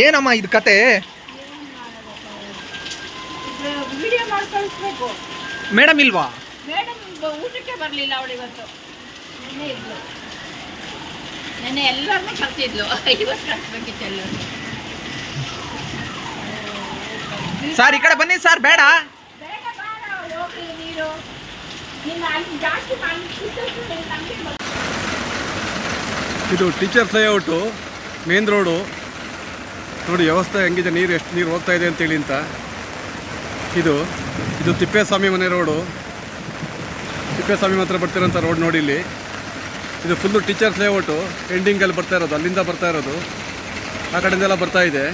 ಏನಮ್ಮ ಇದು ಕತೆ? ವಿಡಿಯೋ ಮಾಡಿ ಕಳಿಸ್ಬೇಕು. ಮೇಡಮ್ ಇಲ್ವಾ? ಮೇಡಮ್ ಊಟಕ್ಕೆ ಬರಲಿಲ್ಲ ಅವಳು ಇವತ್ತು. ನೆನ್ನೆ ಎಲ್ಲರನ್ನೂ ಕರ್ತಿದ್ಲು. ಇವತ್ತು ಕಳಿಸ್ಬೇಕಿತ್ತು ಎಲ್ಲರೂ. ಸರ್ ಈ ಕಡೆ ಬನ್ನಿ ಸರ್. ಬೇಡ ಬೇಡ ಬಾರ ಹೋಗಿ ನೀರು. ನೀನು ಅಲ್ಲಿ ಜಾಸ್ತಿ ಮಾಡಿ. ಇದು ಟೀಚರ್ಸ್ ಲೇಔಟು, ಮೇನ್ ರೋಡು. ನೋಡಿ ವ್ಯವಸ್ಥೆ ಹೆಂಗಿದೆ, ನೀರು ಎಷ್ಟು ನೀರು ಹೋಗ್ತಾ ಇದೆ ಅಂತೇಳಿ ಅಂತ. ಇದು ತಿಪ್ಪೇಸ್ವಾಮಿ ಮನೆ ರೋಡು. ತಿಪ್ಪೇಸ್ವಾಮಿ ಹತ್ರ ಬರ್ತಿರೋಂಥ ರೋಡ್ ನೋಡಿ ಇಲ್ಲಿ. ಇದು ಫುಲ್ಲು ಟೀಚರ್ಸ್ ಲೇಔಟು. ಎಂಡಿಂಗಲ್ಲಿ ಬರ್ತಾ ಇರೋದು, ಅಲ್ಲಿಂದ ಬರ್ತಾ ಇರೋದು, ಆ ಕಡೆಯಿಂದೆಲ್ಲ ಬರ್ತಾ ಇದೆ.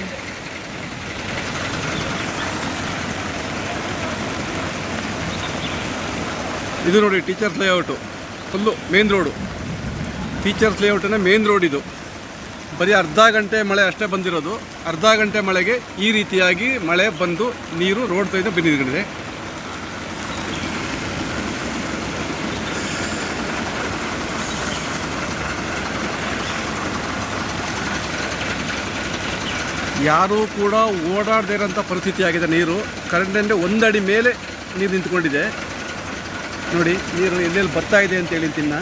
ಇದು ನೋಡಿ teachers layout, full main road. Teachers ಲೇಔಟನ್ನ ಮೇನ್ ರೋಡ್ ಇದು. ಬರೀ ಅರ್ಧ ಗಂಟೆ ಮಳೆ ಅಷ್ಟೇ ಬಂದಿರೋದು. ಅರ್ಧ ಗಂಟೆ ಮಳೆಗೆ ಈ ರೀತಿಯಾಗಿ ಮಳೆ ಬಂದು ನೀರು ರೋಡ್ ಸೈಡ್ ಬಂದಿದೆ. ಯಾರೂ ಕೂಡ ಓಡಾಡದೇ ಇರೋಂಥ ಪರಿಸ್ಥಿತಿ ಆಗಿದೆ. ನೀರು ಕರೆಂಟಿಂದ 1 ಅಡಿ ಮೇಲೆ ನೀರು ನಿಂತ್ಕೊಂಡಿದೆ. ನೋಡಿ ನೀರು ಎಲ್ಲೆಲ್ಲಿ ಬರ್ತಾ ಇದೆ ಅಂತೇಳಿ ತಿನ್ನ